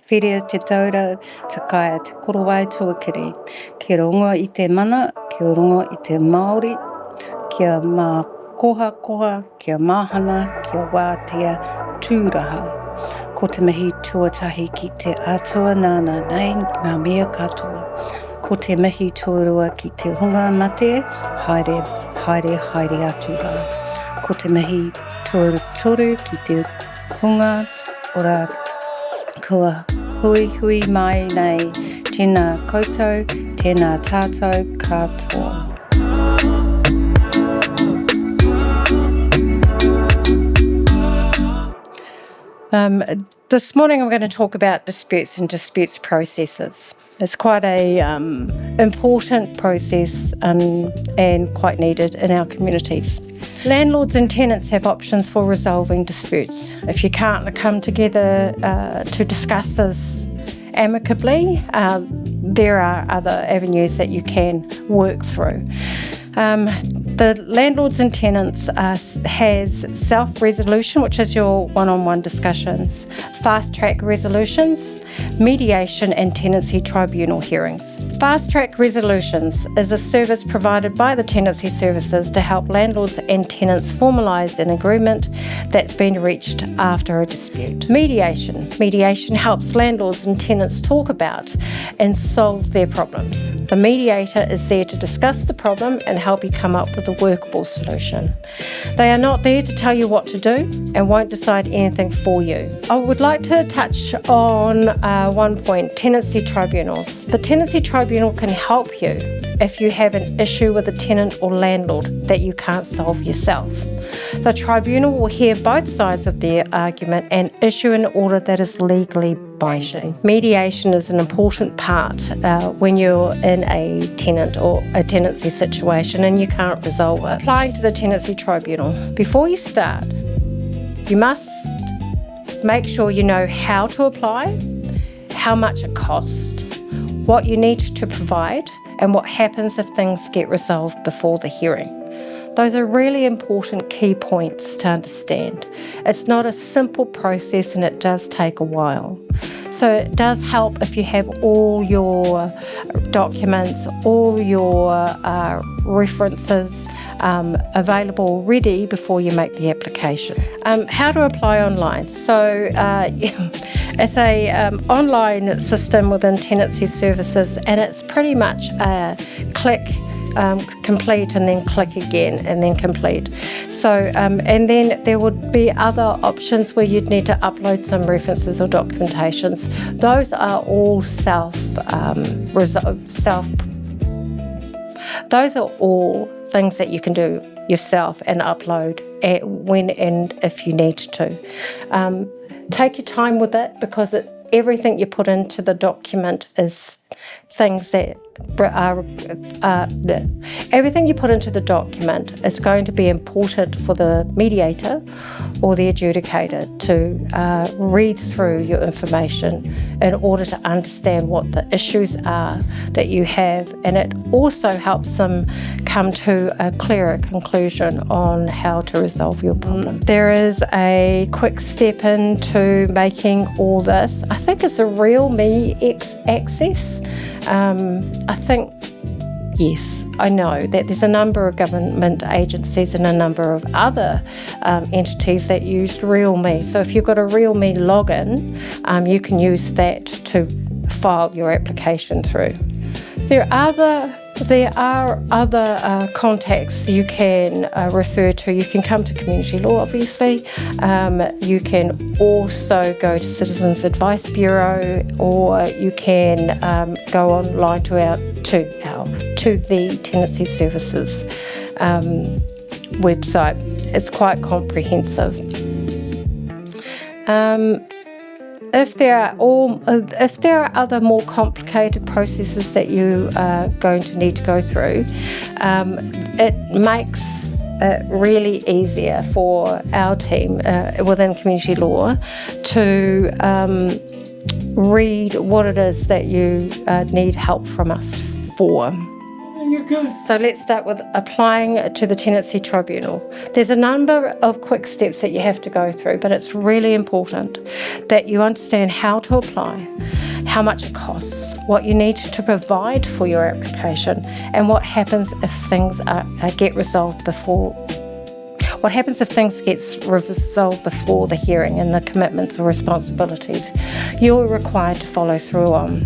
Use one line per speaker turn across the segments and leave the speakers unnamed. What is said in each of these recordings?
Whiria te taura, te kaia te korowai tuakiri. Kia rongoa I te mana, kia rongoa I te Māori, kia mā koha, kia mahana, kia wātea, tūraha. Ko te mihi tuatahi ki te atua nāna nei ngā mea katoa. Ko te mihi tuarua ki te hunga mate, haere atu rā. Ko te mihi tuaruturu ki te hunga, ora kua hui mai nei, tēnā koutou, tēnā tātou katoa. This morning I'm going to talk about disputes and disputes processes. It's quite a important process and quite needed in our communities. Landlords and tenants have options for resolving disputes. If you can't come together to discuss this amicably, there are other avenues that you can work through. The landlords and tenants has self-resolution, which is your one-on-one discussions, fast-track resolutions, mediation and tenancy tribunal hearings. Fast-track resolutions is a service provided by the tenancy services to help landlords and tenants formalise an agreement that's been reached after a dispute. Mediation helps landlords and tenants talk about and solve their problems. The mediator is there to discuss the problem and help you come up with a workable solution. They are not there to tell you what to do and won't decide anything for you. I would like to touch on one point, tenancy tribunals. The tenancy tribunal can help you if you have an issue with a tenant or landlord that you can't solve yourself. The tribunal will hear both sides of the argument and issue an order that is legally binding. Mediation is an important part when you're in a tenant or a tenancy situation and you can't resolve it. Applying to the tenancy tribunal. Before you start, you must make sure you know how to apply, how much it costs, what you need to provide, and what happens if things get resolved before the hearing. Those are really important key points to understand. It's not a simple process and it does take a while. So it does help if you have all your documents, all your references available ready before you make the application. How to apply online. So it's a online system within tenancy services and it's pretty much a click, complete and then click again and then complete. So and then there would be other options where you'd need to upload some references or documentations. Those are all those are all things that you can do yourself and upload when and if you need to. Take your time with it because everything you put into the document is things that everything you put into the document is going to be important for the mediator or the adjudicator to read through your information in order to understand what the issues are that you have, and it also helps them come to a clearer conclusion on how to resolve your problem. There is a quick step into making all this. I think it's a Real Me access. I think, yes, I know that there's a number of government agencies and a number of other entities that use Real Me. So if you've got a Real Me login, you can use that to file your application through. There are other contacts you can refer to. You can come to Community Law, obviously. You can also go to Citizens Advice Bureau, or you can go online to the Tenancy Services website. It's quite comprehensive. If there are other more complicated processes that you are going to need to go through, it makes it really easier for our team within Community Law to read what it is that you need help from us for. So let's start with applying to the Tenancy Tribunal. There's a number of quick steps that you have to go through, but it's really important that you understand how to apply, how much it costs, what you need to provide for your application, and what happens if things get resolved before. What happens if things get resolved before the hearing and the commitments or responsibilities you're required to follow through on.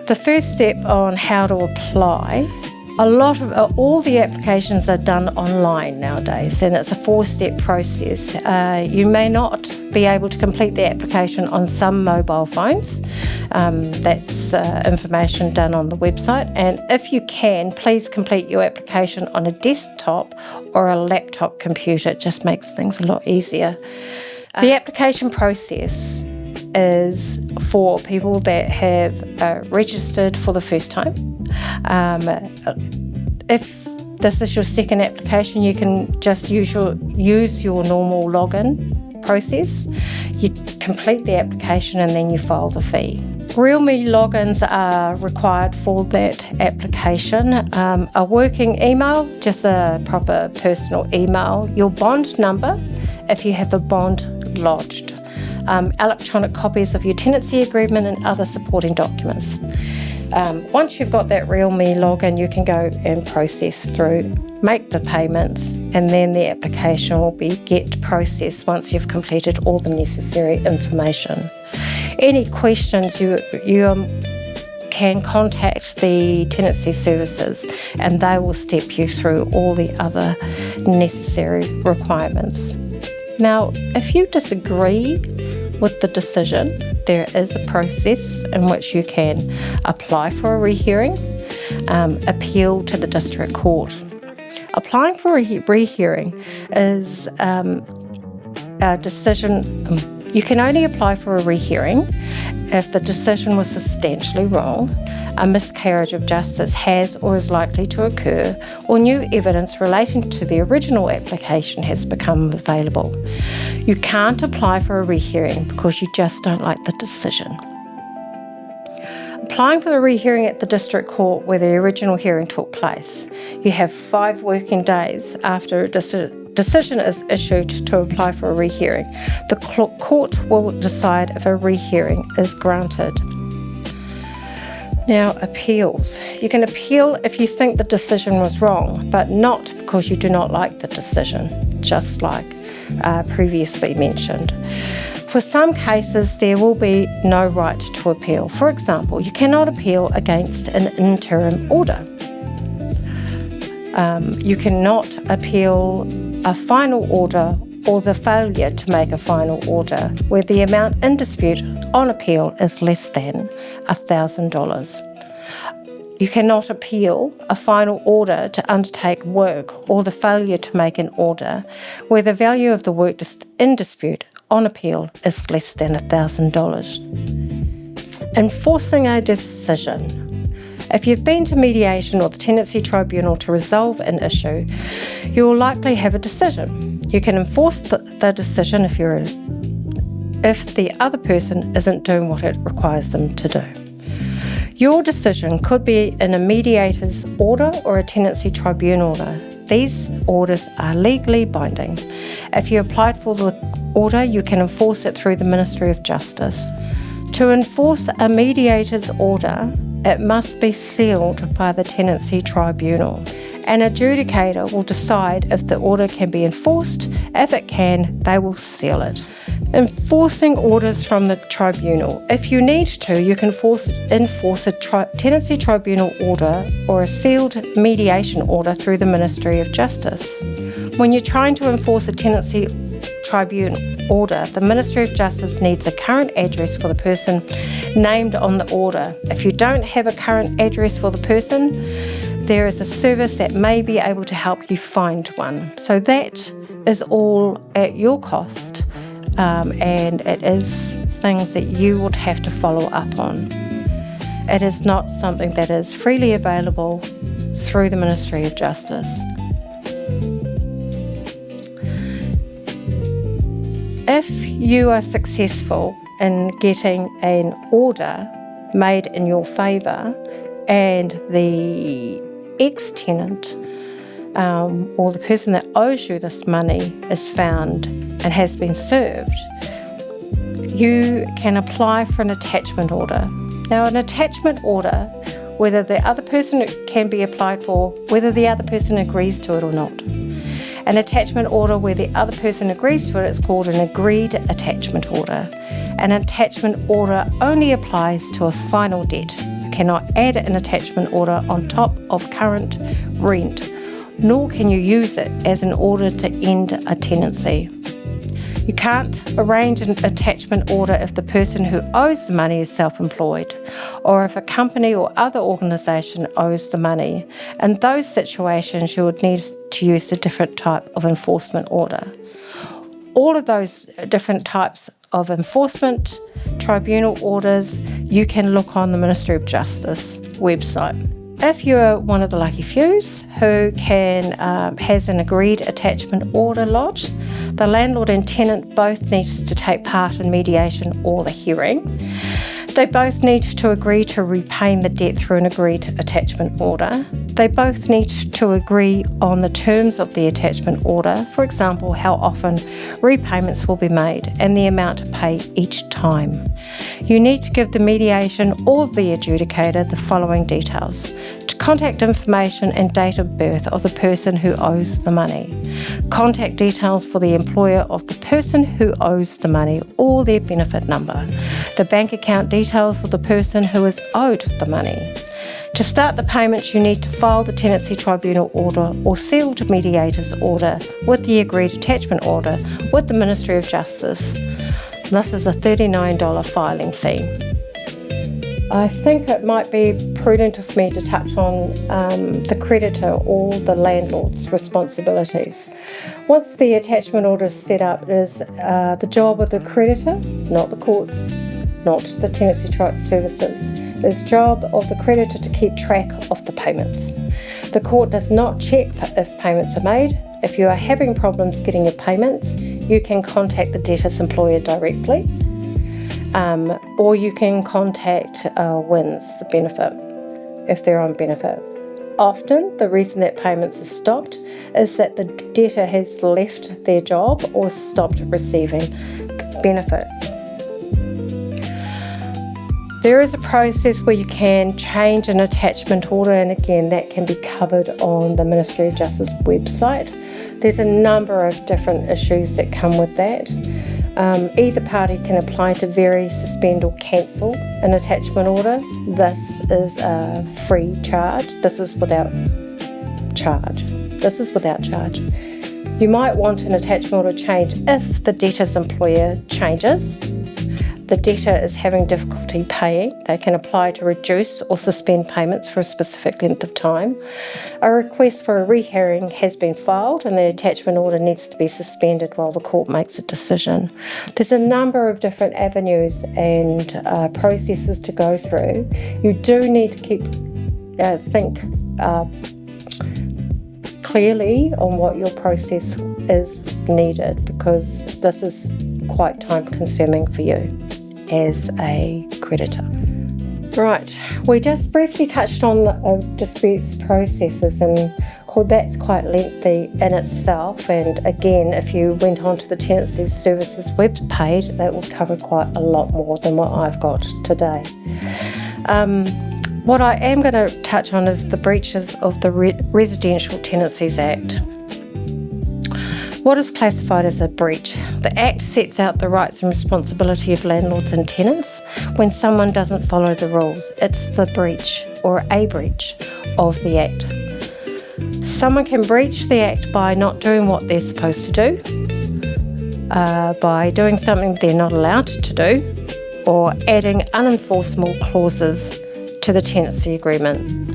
The first step on how to apply, all the applications are done online nowadays, and it's a 4-step process. You may not be able to complete the application on some mobile phones. That's information done on the website. And if you can, please complete your application on a desktop or a laptop computer. It just makes things a lot easier. The application process is for people that have registered for the first time. If this is your second application, you can just use your normal login process. You complete the application and then you file the fee. RealMe logins are required for that application. A working email, just a proper personal email, your bond number, if you have a bond lodged, electronic copies of your tenancy agreement and other supporting documents. Once you've got that RealMe login, you can go and process through, make the payments, and then the application will get processed once you've completed all the necessary information. Any questions, you can contact the tenancy services and they will step you through all the other necessary requirements. Now, if you disagree with the decision, there is a process in which you can apply for a rehearing, appeal to the district court. Applying for a rehearing is a decision. You can only apply for a rehearing if the decision was substantially wrong, a miscarriage of justice has or is likely to occur, or new evidence relating to the original application has become available. You can't apply for a rehearing because you just don't like the decision. Applying for the rehearing at the district court where the original hearing took place, you have 5 working days after a decision is issued to apply for a rehearing. The court will decide if a rehearing is granted. Now, appeals. You can appeal if you think the decision was wrong, but not because you do not like the decision, just like previously mentioned. For some cases, there will be no right to appeal. For example, you cannot appeal against an interim order. You cannot appeal a final order or the failure to make a final order where the amount in dispute on appeal is less than $1,000. You cannot appeal a final order to undertake work or the failure to make an order where the value of the work in dispute on appeal is less than $1,000. Enforcing a decision. If you've been to mediation or the Tenancy Tribunal to resolve an issue, you will likely have a decision. You can enforce the decision if the other person isn't doing what it requires them to do. Your decision could be in a mediator's order or a Tenancy Tribunal order. These orders are legally binding. If you applied for the order, you can enforce it through the Ministry of Justice. To enforce a mediator's order, it must be sealed by the Tenancy Tribunal. An adjudicator will decide if the order can be enforced. If it can, they will seal it. Enforcing orders from the tribunal. If you need to, you can enforce a Tenancy Tribunal order or a sealed mediation order through the Ministry of Justice. When you're trying to enforce a Tenancy Tribunal order, the Ministry of Justice needs a current address for the person named on the order. If you don't have a current address for the person, there is a service that may be able to help you find one. So that is all at your cost, and it is things that you would have to follow up on. It is not something that is freely available through the Ministry of Justice. If you are successful in getting an order made in your favour and the ex-tenant or the person that owes you this money is found and has been served, you can apply for an attachment order. Now, an attachment order, whether the other person can be applied for, whether the other person agrees to it or not. An attachment order where the other person agrees to it is called an agreed attachment order. An attachment order only applies to a final debt. You cannot add an attachment order on top of current rent, nor can you use it as an order to end a tenancy. You can't arrange an attachment order if the person who owes the money is self-employed, or if a company or other organisation owes the money. In those situations, you would need to use a different type of enforcement order. All of those different types of enforcement tribunal orders you can look on the Ministry of Justice website. If you're one of the lucky fews who has an agreed attachment order lodged, the landlord and tenant both need to take part in mediation or the hearing. They both need to agree to repaying the debt through an agreed attachment order. They both need to agree on the terms of the attachment order, for example, how often repayments will be made and the amount to pay each time. You need to give the mediation or the adjudicator the following details: contact information and date of birth of the person who owes the money, contact details for the employer of the person who owes the money or their benefit number, the bank account details of the person who is owed the money. To start the payments, you need to file the tenancy tribunal order or sealed mediator's order with the agreed attachment order with the Ministry of Justice. This is a $39 filing fee. I think it might be prudent of me to touch on the creditor or the landlord's responsibilities. Once the attachment order is set up, it is the job of the creditor, not the courts, not the tenancy services. It's the job of the creditor to keep track of the payments. The court does not check if payments are made. If you are having problems getting your payments, you can contact the debtor's employer directly. Or you can contact WINS, the benefit, if they're on benefit. Often, the reason that payments are stopped is that the debtor has left their job or stopped receiving benefit. There is a process where you can change an attachment order, and again, that can be covered on the Ministry of Justice website. There's a number of different issues that come with that. Either party can apply to vary, suspend or cancel an attachment order. This is a free charge. This is without charge. You might want an attachment order change if the debtor's employer changes. The debtor is having difficulty paying. They can apply to reduce or suspend payments for a specific length of time. A request for a rehearing has been filed and the attachment order needs to be suspended while the court makes a decision. There's a number of different avenues and processes to go through. You do need to think clearly on what your process is needed, because this is quite time consuming for you as a creditor. Right, we just briefly touched on the disputes processes, and that's quite lengthy in itself, and again, if you went onto the Tenancy Services web page, that will cover quite a lot more than what I've got today. What I am going to touch on is the breaches of the Residential Tenancies Act. What is classified as a breach? The Act sets out the rights and responsibility of landlords and tenants when someone doesn't follow the rules. It's the breach or a breach of the Act. Someone can breach the Act by not doing what they're supposed to do, by doing something they're not allowed to do, or adding unenforceable clauses to the tenancy agreement.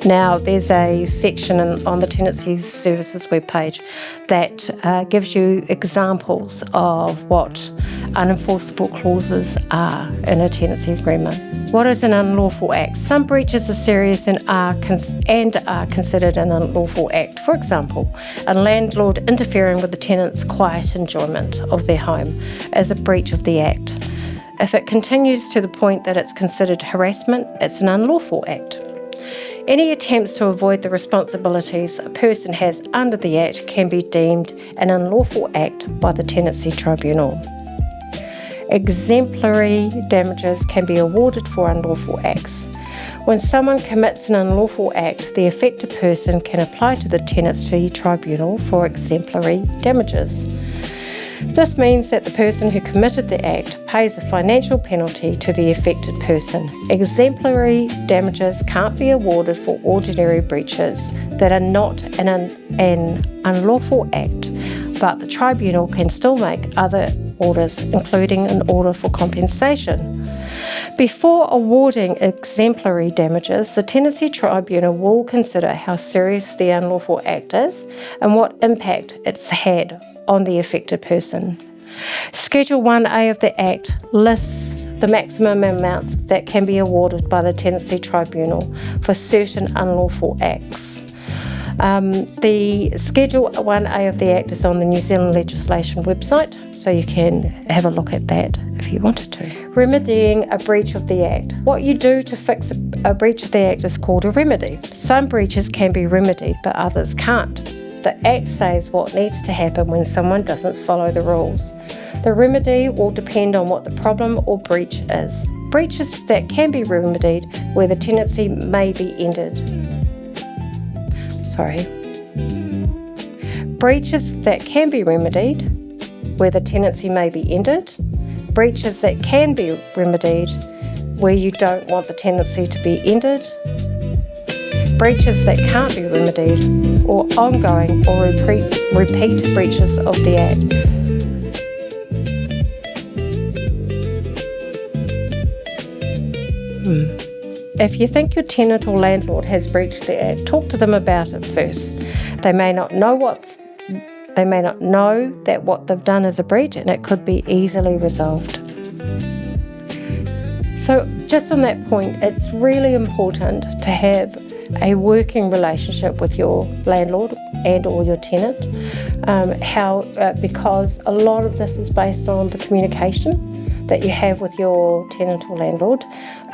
Now, there's a section on the Tenancy Services webpage that gives you examples of what unenforceable clauses are in a tenancy agreement. What is an unlawful act? Some breaches are serious and are considered an unlawful act. For example, a landlord interfering with the tenant's quiet enjoyment of their home is a breach of the act. If it continues to the point that it's considered harassment, it's an unlawful act. Any attempts to avoid the responsibilities a person has under the Act can be deemed an unlawful act by the Tenancy Tribunal. Exemplary damages can be awarded for unlawful acts. When someone commits an unlawful act, the affected person can apply to the Tenancy Tribunal for exemplary damages. This means that the person who committed the act pays a financial penalty to the affected person. Exemplary damages can't be awarded for ordinary breaches that are not an unlawful act, but the tribunal can still make other orders, including an order for compensation. Before awarding exemplary damages, the Tenancy Tribunal will consider how serious the unlawful act is and what impact it's had on the affected person. Schedule 1A of the Act lists the maximum amounts that can be awarded by the Tenancy Tribunal for certain unlawful acts. The Schedule 1A of the Act is on the New Zealand legislation website, so you can have a look at that if you wanted to. Remedying a breach of the Act. What you do to fix a breach of the Act is called a remedy. Some breaches can be remedied, but others can't. The Act says what needs to happen when someone doesn't follow the rules. The remedy will depend on what the problem or breach is. Breaches that can be remedied where the tenancy may be ended. Breaches that can be remedied where the tenancy may be ended. Breaches that can be remedied where you don't want the tenancy to be ended. Breaches that can't be remedied, or ongoing or repeat breaches of the Act. If you think your tenant or landlord has breached the Act, talk to them about it first. They may not know that what they've done is a breach, and it could be easily resolved. So just on that point, it's really important to have a working relationship with your landlord and or your tenant, because a lot of this is based on the communication that you have with your tenant or landlord,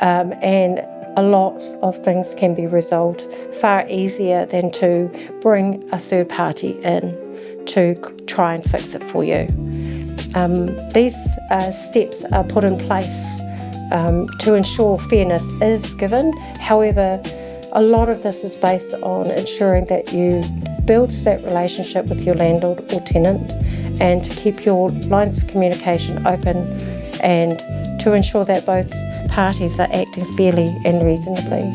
and a lot of things can be resolved far easier than to bring a third party in to try and fix it for you. These steps are put in place to ensure fairness is given. However, a lot of this is based on ensuring that you build that relationship with your landlord or tenant and to keep your lines of communication open and to ensure that both parties are acting fairly and reasonably.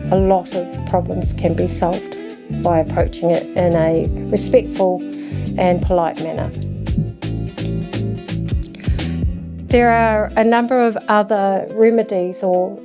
A lot of problems can be solved by approaching it in a respectful and polite manner. There are a number of other remedies or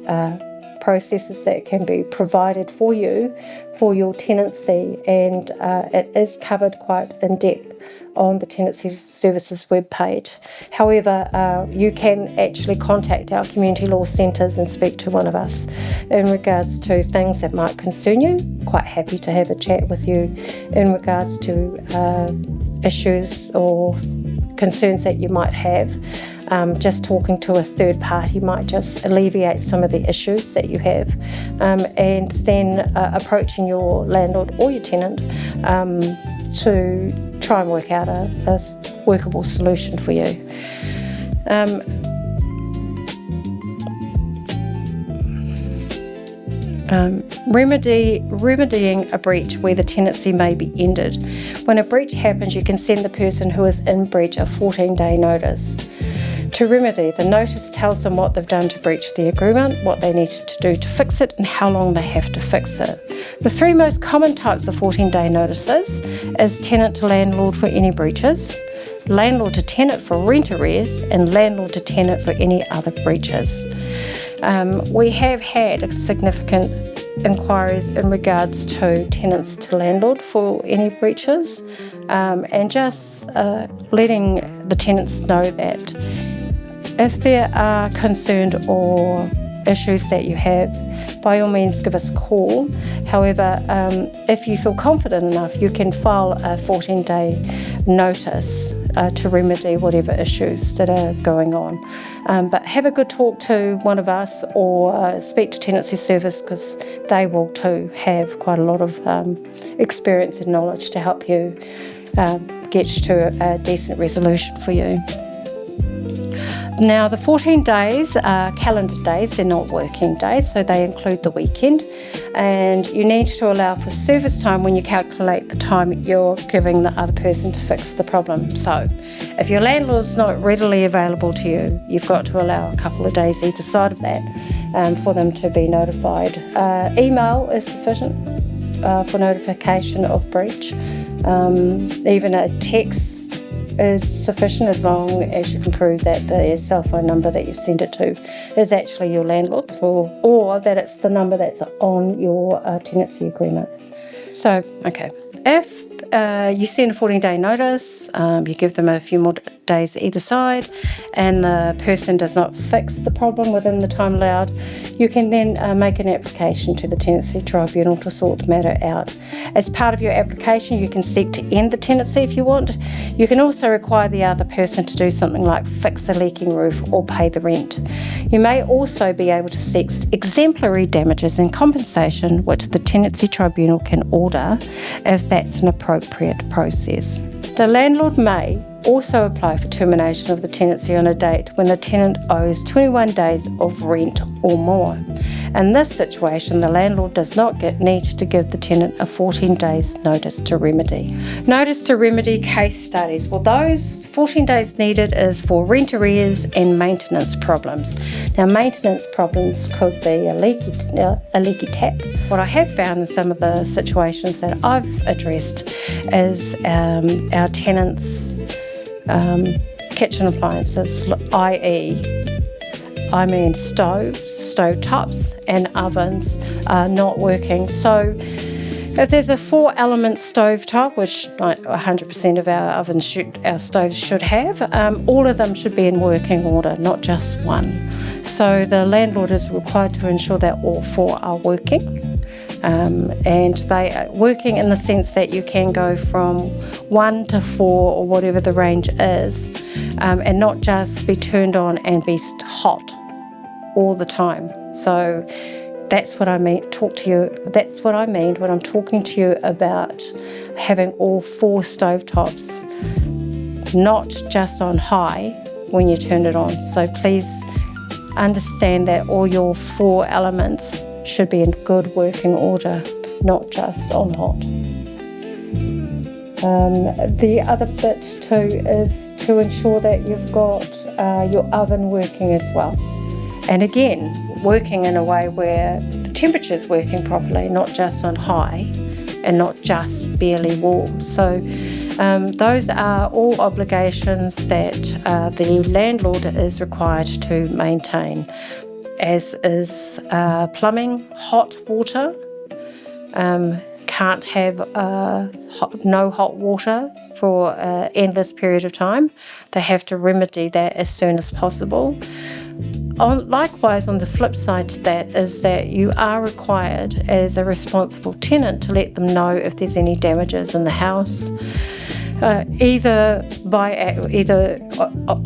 processes that can be provided for you for your tenancy, and it is covered quite in depth on the Tenancy Services webpage. However, you can actually contact our community law centres and speak to one of us in regards to things that might concern you. Quite happy to have a chat with you in regards to issues or concerns that you might have. Just talking to a third party might just alleviate some of the issues that you have, and then approaching your landlord or your tenant to try and work out a workable solution for you. Remedying a breach where the tenancy may be ended. When a breach happens, you can send the person who is in breach a 14-day notice. To remedy, the notice tells them what they've done to breach the agreement, what they needed to do to fix it, and how long they have to fix it. The three most common types of 14-day notices is tenant to landlord for any breaches, landlord to tenant for rent arrears, and landlord to tenant for any other breaches. We have had significant inquiries in regards to tenants to landlord for any breaches, and just letting the tenants know that if there are concerned or issues that you have, by all means give us a call. However, if you feel confident enough, you can file a 14-day notice to remedy whatever issues that are going on. But have a good talk to one of us, or speak to Tenancy Service, because they will too have quite a lot of experience and knowledge to help you get to a decent resolution for you. Now, the 14 days are calendar days, they're not working days, so they include the weekend, and you need to allow for service time when you calculate the time you're giving the other person to fix the problem. So if your landlord's not readily available to you, you've got to allow a couple of days either side of that for them to be notified. Email is sufficient for notification of breach. Even a text is sufficient, as long as you can prove that the cell phone number that you've sent it to is actually your landlord's, or that it's the number that's on your tenancy agreement. So, okay. If you send a 14-day notice, you give them a few more days either side, and the person does not fix the problem within the time allowed, you can then make an application to the Tenancy Tribunal to sort the matter out. As part of your application, you can seek to end the tenancy if you want. You can also require the other person to do something like fix a leaking roof or pay the rent. You may also be able to seek exemplary damages and compensation, which the Tenancy Tribunal can order if that's an appropriate process. The landlord may also apply for termination of the tenancy on a date when the tenant owes 21 days of rent or more. In this situation, the landlord does not need to give the tenant a 14 days notice to remedy. Notice to remedy case studies. Well, those 14 days needed is for rent arrears and maintenance problems. Now, maintenance problems could be a leaky tap. What I have found in some of the situations that I've addressed is our tenants' kitchen appliances, I mean stove tops and ovens are not working. So if there's a 4-element stove top, which 100% of our stoves should have, all of them should be in working order, not just one. So the landlord is required to ensure that all 4 are working. And they are working in the sense that you can go from 1 to 4 or whatever the range is, and not just be turned on and be hot all the time. So that's what I mean. That's what I mean when I'm talking to you about having all 4 stovetops, not just on high when you turn it on. So please understand that all your 4 elements should be in good working order, not just on hot. The other bit too is to ensure that you've got your oven working as well. And again, working in a way where the temperature is working properly, not just on high and not just barely warm. So those are all obligations that the landlord is required to maintain, as is plumbing, hot water. Can't have no hot water for an endless period of time. They have to remedy that as soon as possible. Likewise, on the flip side to that is that you are required as a responsible tenant to let them know if there's any damages in the house, either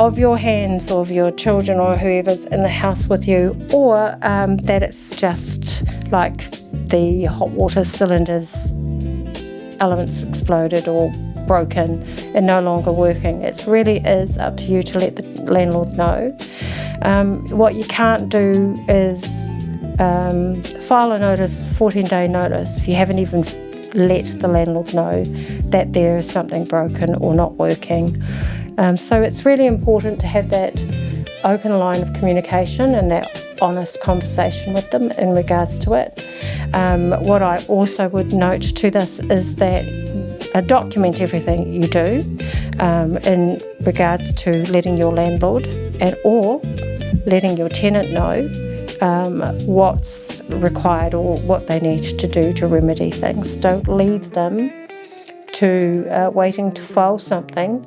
of your hands or of your children or whoever's in the house with you, or that it's just like the hot water cylinders elements exploded or broken and no longer working. It really is up to you to let the landlord know. What you can't do is file a notice, 14-day notice, if you haven't even let the landlord know that there is something broken or not working. So it's really important to have that open line of communication and that honest conversation with them in regards to it. What I also would note to this is that document everything you do in regards to letting your landlord or letting your tenant know what's required or what they need to do to remedy things. Don't leave them to waiting to file something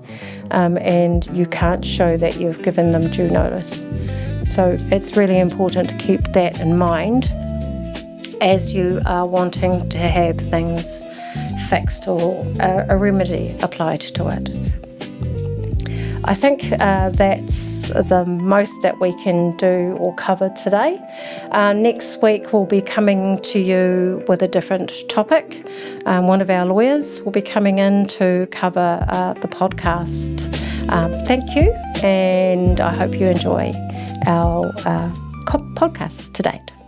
and you can't show that you've given them due notice. So it's really important to keep that in mind as you are wanting to have things fixed or a remedy applied to it. I think that's the most that we can do or cover today. Next week we'll be coming to you with a different topic. One of our lawyers will be coming in to cover the podcast. Thank you, and I hope you enjoy our podcast to date.